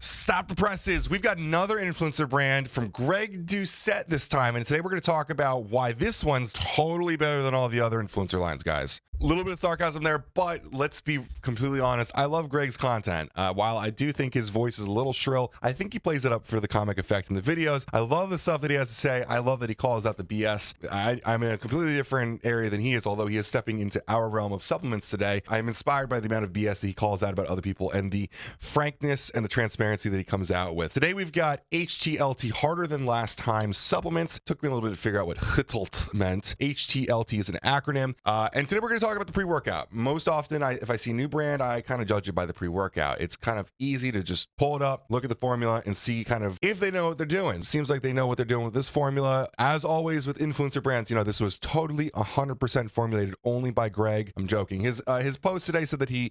Stop the presses. We've got another influencer brand from Greg Doucette this time, and today we're going to talk about why this one's totally better than all the other influencer lines, guys. A little bit of sarcasm there, but let's be completely honest. I love Greg's content. While I do think his voice is a little shrill, I think he plays it up for the comic effect in the videos. I love the stuff that he has to say. I love that he calls out the BS. I'm in a completely different area than he is, although he is stepping into our realm of supplements today. I'm inspired by the amount of BS that he calls out about other people and the frankness and the transparency that he comes out with. Today we've got HTLT, harder than last time supplements. Took me a little bit to figure out what Htlt meant. HTLT is an acronym. And today we're going to talk about the pre-workout. Most often, if I see a new brand, I kind of judge it by the pre-workout. It's kind of easy to just pull it up, look at the formula, and see kind of if they know what they're doing. Seems like they know what they're doing with this formula. As always with influencer brands, this was totally 100% formulated only by Greg. I'm joking. His post today said that he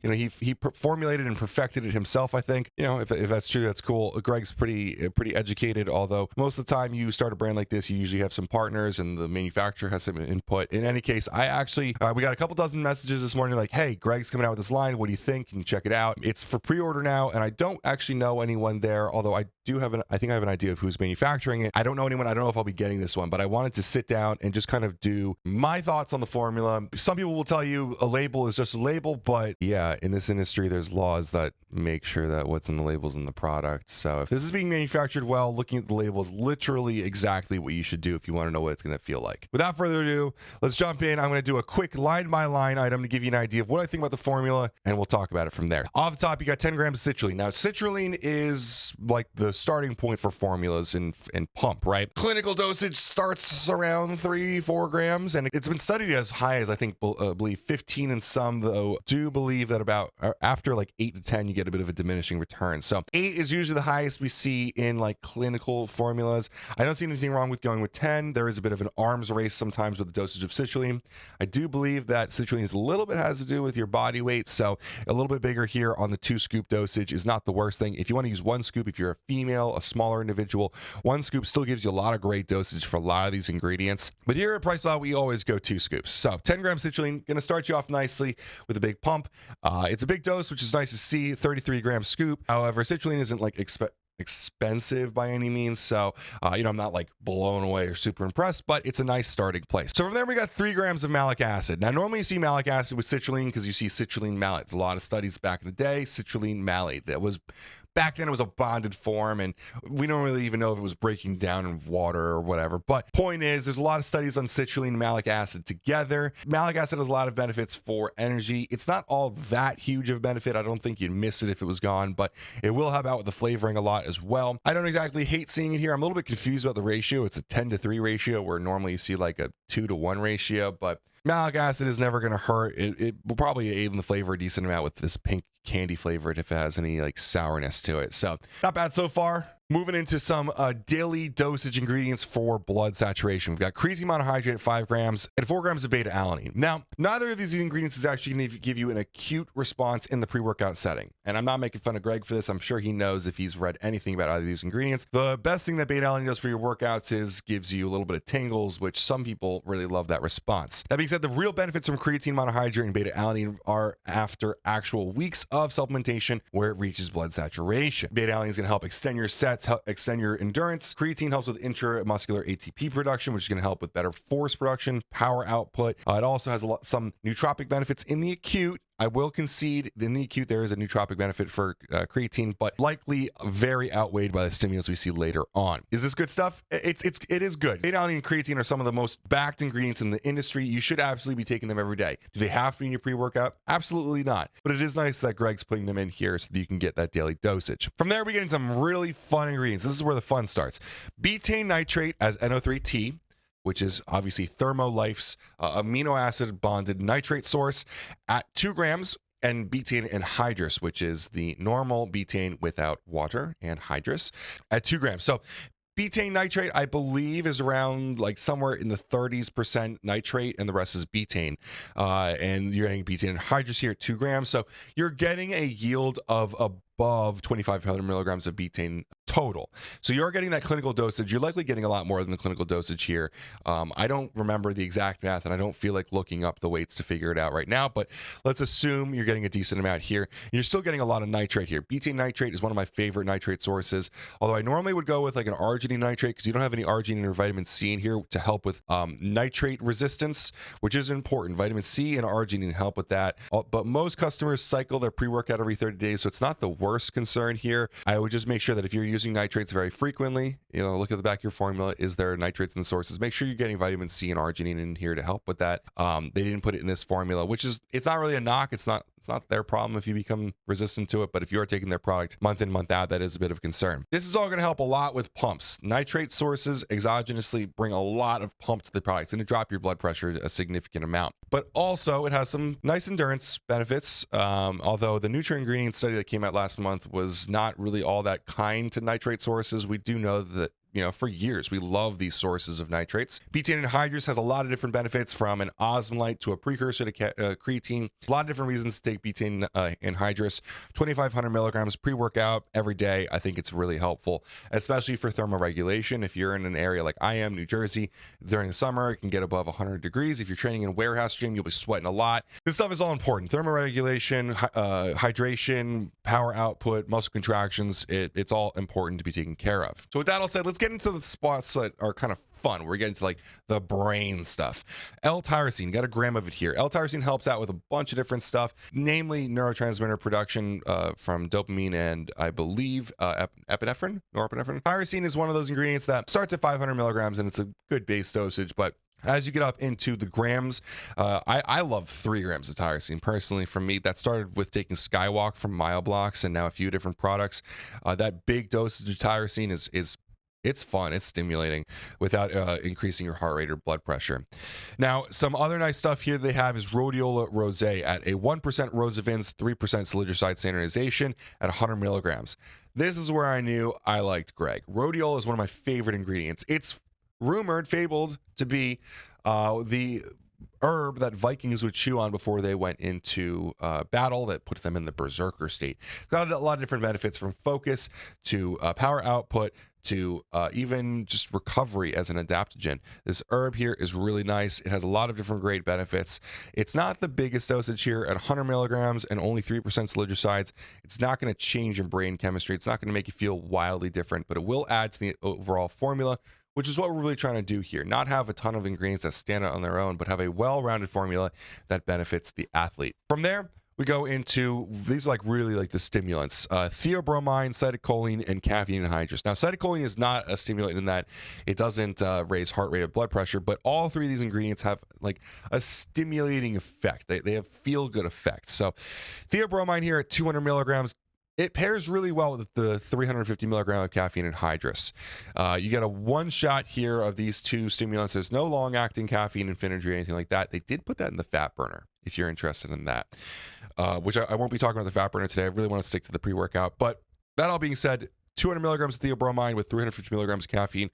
formulated and perfected it himself. I think if that's true, that's cool. Greg's pretty educated. Although most of the time you start a brand like this, you usually have some partners and the manufacturer has some input. In any case, I actually we got a couple dozen messages this morning like, hey, Greg's coming out with this line, what do you think? Can you check it out? It's for pre-order now, and I don't actually know anyone there, although I think I have an idea of who's manufacturing it. I don't know anyone. I don't know if I'll be getting this one, but I wanted to sit down and just kind of do my thoughts on the formula. Some people will tell you a label is just a label, but yeah, in this industry there's laws that make sure that what's in the label is in the product. So if this is being manufactured well, looking at the label is literally exactly what you should do if you want to know what it's going to feel like. Without further ado, let's jump in. I'm going to do a quick line by line item to give you an idea of what I think about the formula, and we'll talk about it from there. Off the top, you got 10 grams of citrulline. Now, citrulline is like the starting point for formulas and pump, right? Clinical dosage starts around 3-4 grams, and it's been studied as high as I believe 15, and some though do believe that about after like 8 to 10 you get a bit of a diminishing return. So 8 is usually the highest we see in like clinical formulas. I don't see anything wrong with going with 10. There is a bit of an arms race sometimes with the dosage of citrulline. I do believe that citrulline is a little bit has to do with your body weight, so a little bit bigger here on the 2 scoop dosage is not the worst thing. If you want to use 1 scoop, if you're a female, a smaller individual, 1 scoop still gives you a lot of great dosage for a lot of these ingredients. But here at PricePlow, we always go 2 scoops. So 10 grams citrulline, going to start you off nicely with a big pump. It's a big dose, which is nice to see, 33 gram scoop. However, citrulline isn't like expensive by any means, so I'm not like blown away or super impressed, but it's a nice starting place. So from there we got 3 grams of malic acid. Now normally you see malic acid with citrulline because you see citrulline malate. A lot of studies back in the day, citrulline malate. That was back then, it was a bonded form, and we don't really even know if it was breaking down in water or whatever. But point is, there's a lot of studies on citrulline and malic acid together. Malic acid has a lot of benefits for energy. It's not all that huge of a benefit. I don't think you'd miss it if it was gone, but it will help out with the flavoring a lot as well. I don't exactly hate seeing it here. I'm a little bit confused about the ratio. It's a 10-to-3 ratio, where normally you see like a 2-to-1 ratio, but malic acid is never going to hurt. It will probably aid in the flavor a decent amount with this pink candy flavor if it has any like sourness to it. So not bad so far. Moving into some daily dosage ingredients for blood saturation. We've got creatine monohydrate at 5 grams and 4 grams of beta alanine. Now, neither of these ingredients is actually going to give you an acute response in the pre-workout setting. And I'm not making fun of Greg for this. I'm sure he knows if he's read anything about either of these ingredients. The best thing that beta alanine does for your workouts is gives you a little bit of tingles, which some people really love that response. That being said, the real benefits from creatine monohydrate and beta alanine are after actual weeks of supplementation where it reaches blood saturation. Beta alanine is going to help extend your sets, help extend your endurance. Creatine helps with intramuscular ATP production, which is going to help with better force production, power output. It also has some nootropic benefits in the acute. I will concede in the acute there is a nootropic benefit for creatine, but likely very outweighed by the stimulants we see later on. Is this good stuff? It is good. Beta alanine and creatine are some of the most backed ingredients in the industry. You should absolutely be taking them every day. Do they have to be in your pre-workout? Absolutely not. But it is nice that Greg's putting them in here so that you can get that daily dosage. From there, we get into some really fun ingredients. This is where the fun starts. Betaine nitrate as NO3T, which is obviously Thermolife's amino acid bonded nitrate source at 2 grams, and betaine anhydrous, which is the normal betaine without water, anhydrous, at 2 grams. So betaine nitrate, I believe, is around like somewhere in the 30% nitrate, and the rest is betaine. And you're getting betaine anhydrous here at 2 grams. So you're getting a yield of above 2,500 milligrams of betaine total. So you're getting that clinical dosage. You're likely getting a lot more than the clinical dosage here. I don't remember the exact math, and I don't feel like looking up the weights to figure it out right now, but let's assume you're getting a decent amount here. You're still getting a lot of nitrate here. Betaine nitrate is one of my favorite nitrate sources, although I normally would go with like an arginine nitrate because you don't have any arginine or vitamin C in here to help with nitrate resistance, which is important. Vitamin C and arginine help with that, but most customers cycle their pre-workout every 30 days, so it's not the worst concern here. I would just make sure that if you're using nitrates very frequently, look at the back of your formula. Is there nitrates in the sources? Make sure you're getting vitamin C and arginine in here to help with that. They didn't put it in this formula, which is, it's not really a knock. It's not their problem if you become resistant to it, but if you are taking their product month in, month out, that is a bit of concern. This is all going to help a lot with pumps. Nitrate sources exogenously bring a lot of pump to the product. It's going to drop your blood pressure a significant amount, but also it has some nice endurance benefits. Although the nutrient ingredient study that came out last month was not really all that kind to nitrate sources, we do know that for years, we love these sources of nitrates. Betaine anhydrous has a lot of different benefits, from an osmolyte to a precursor to creatine. A lot of different reasons to take betaine anhydrous. 2,500 milligrams pre-workout every day. I think it's really helpful, especially for thermoregulation. If you're in an area like I am, New Jersey, during the summer, it can get above 100 degrees. If you're training in a warehouse gym, you'll be sweating a lot. This stuff is all important. Thermoregulation, hydration, power output, muscle contractions, it's all important to be taken care of. So with that all said, let's get into the spots that are kind of fun. We're getting to like the brain stuff. L-tyrosine, got a gram of it here. L-tyrosine helps out with a bunch of different stuff, namely neurotransmitter production from dopamine and I believe norepinephrine. Tyrosine is one of those ingredients that starts at 500 milligrams and it's a good base dosage, but as you get up into the grams, I love 3 grams of tyrosine personally. For me, that started with taking Skywalk from Mile Blocks and now a few different products. That big dosage of tyrosine it's fun, it's stimulating without increasing your heart rate or blood pressure. Now, some other nice stuff here they have is rhodiola rosé at a 1% rosavins, 3% salicylic standardization at 100 milligrams. This is where I knew I liked Greg. Rhodiola is one of my favorite ingredients. It's fabled to be the herb that Vikings would chew on before they went into battle that puts them in the berserker state. It's got a lot of different benefits, from focus to power output to even just recovery as an adaptogen. This herb here is really nice. It has a lot of different great benefits. It's not the biggest dosage here at 100 milligrams and only 3% salicylics. It's not going to change your brain chemistry. It's not going to make you feel wildly different, but it will add to the overall formula, which is what we're really trying to do here. Not have a ton of ingredients that stand out on their own, but have a well-rounded formula that benefits the athlete. From there, we go into these really like the stimulants: theobromine, cytocholline, and caffeine anhydrous. Now, cytocholline is not a stimulant in that it doesn't raise heart rate or blood pressure, but all 3 of these ingredients have like a stimulating effect. They have feel-good effects. So theobromine here at 200 milligrams, it pairs really well with the 350 milligram of caffeine anhydrous. You get a 1 shot here of these 2 stimulants. There's no long-acting caffeine infinity or anything like that. They did put that in the fat burner, if you're interested in that, which I won't be talking about the fat burner today. I really want to stick to the pre-workout. But that all being said, 200 milligrams of theobromine with 350 milligrams of caffeine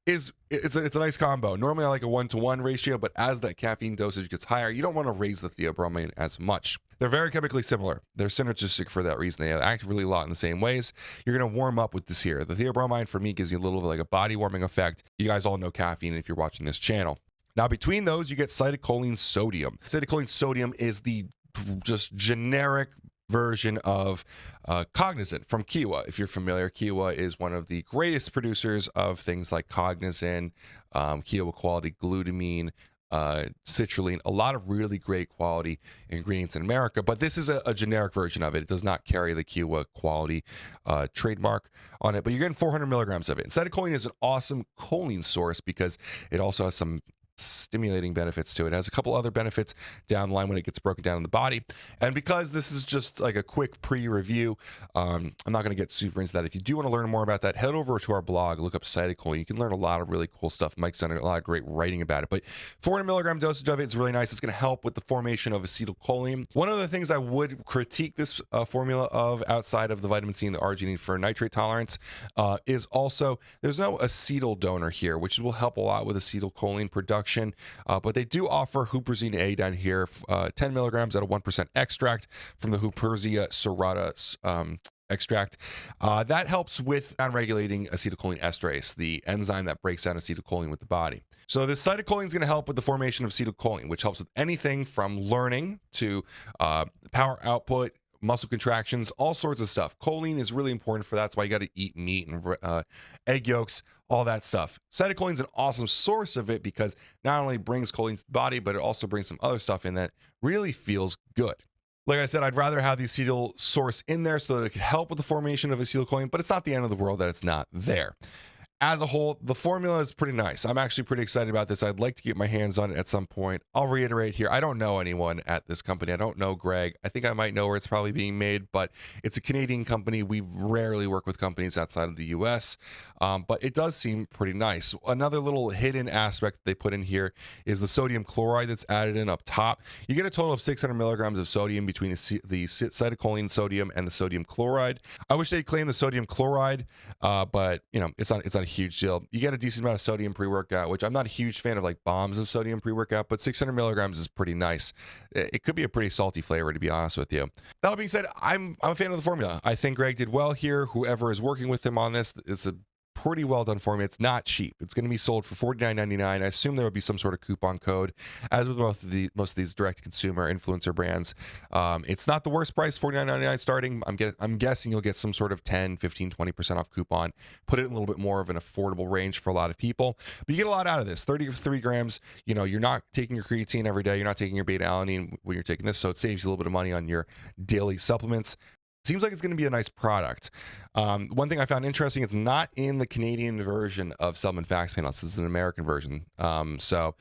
it's a nice combo. Normally I like a 1-to-1 ratio, but as that caffeine dosage gets higher, you don't want to raise the theobromine as much. They're very chemically similar. They're synergistic for that reason. They act really a lot in the same ways. You're going to warm up with this here. The theobromine for me gives you a little bit like a body warming effect. You guys all know caffeine if you're watching this channel. Now, between those, you get cytocholline sodium. Cytocholline sodium is the just generic version of Cognizant from Kiwa. If you're familiar, Kiwa is one of the greatest producers of things like Cognizant, Kiwa quality glutamine, citrulline, a lot of really great quality ingredients in America, but this is a generic version of it. It does not carry the Kiwa quality trademark on it, but you're getting 400 milligrams of it. And cytocholline is an awesome choline source because it also has some stimulating benefits to it. It has a couple other benefits down the line when it gets broken down in the body. And because this is just like a quick pre-review, I'm not going to get super into that. If you do want to learn more about that, head over to our blog, look up cytocholline. You can learn a lot of really cool stuff. Mike's done a lot of great writing about it. But 400 milligram dosage of it is really nice. It's going to help with the formation of acetylcholine. One of the things I would critique this formula of, outside of the vitamin C and the arginine for nitrate tolerance, is also there's no acetyl donor here, which will help a lot with acetylcholine production. But they do offer huperzine A down here, 10 milligrams at a 1% extract from the Huperzia serrata extract. That helps with regulating acetylcholine esterase, the enzyme that breaks down acetylcholine with the body. So this cytocholine is going to help with the formation of acetylcholine, which helps with anything from learning to power output, muscle contractions, all sorts of stuff. Choline is really important for that. That's why you got to eat meat and egg yolks, all that stuff. Cytocholine is an awesome source of it because not only brings choline to the body, but it also brings some other stuff in that really feels good. Like I said, I'd rather have the acetyl source in there so that it could help with the formation of acetylcholine, but it's not the end of the world that it's not there. As a whole, the formula is pretty nice. I'm actually pretty excited about this. I'd like to get my hands on it at some point. I'll reiterate here, I don't know anyone at this company. I don't know Greg. I think I might know where it's probably being made, but it's a Canadian company. We rarely work with companies outside of the US, but it does seem pretty nice. Another little hidden aspect they put in here is the sodium chloride that's added in up top. You get a total of 600 milligrams of sodium between the cytocholine sodium and the sodium chloride. I wish they'd claim the sodium chloride, but you know, it's not a huge deal. You get a decent amount of sodium pre-workout, which I'm not a huge fan of, like bombs of sodium pre-workout, but 600 milligrams is pretty nice. It could be a pretty salty flavor, to be honest with you. That all being said, I'm a fan of the formula. I think Greg did well here. Whoever is working with him on this, it's a pretty well done formula. It's not cheap. It's going to be sold for $49.99. I assume there would be some sort of coupon code, as with most of these direct consumer influencer brands. It's not the worst price, $49.99 starting. I'm guessing you'll get some sort of 10, 15, 20% off coupon. Put it in a little bit more of an affordable range for a lot of people. But you get a lot out of this. 33 grams. You know, you're not taking your creatine every day. You're not taking your beta alanine when you're taking this, so it saves you a little bit of money on your daily supplements. Seems like it's going to be a nice product. One thing I found interesting, it's not in the Canadian version of Supplement Facts Panel. This is an American version. So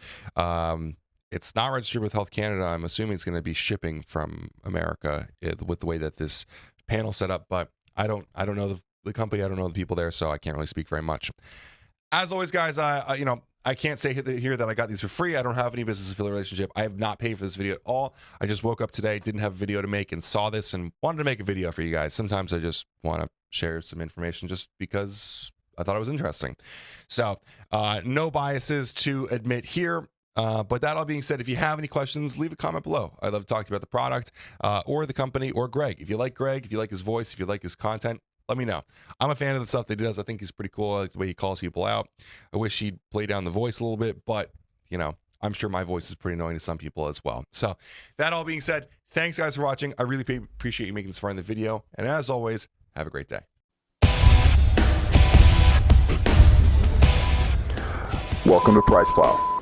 it's not registered with Health Canada. I'm assuming it's going to be shipping from America with the way that this panel's set up. But I don't know the company. I don't know the people there, so I can't really speak very much. As always, guys, I can't say here that I got these for free. I don't have any business affiliate relationship. I have not paid for this video at all. I just woke up today, didn't have a video to make, and saw this and wanted to make a video for you guys. Sometimes I just want to share some information just because I thought it was interesting. So no biases to admit here. But that all being said, if you have any questions, leave a comment below. I'd love to talk to you about the product or the company or Greg. If you like Greg, if you like his voice, if you like his content, let me know. I'm a fan of the stuff that he does. I think he's pretty cool. I like the way he calls people out. I wish he'd play down the voice a little bit, but you know, I'm sure my voice is pretty annoying to some people as well. So that all being said, thanks guys for watching. I really appreciate you making this far in the video. And as always, have a great day. Welcome to PricePlow.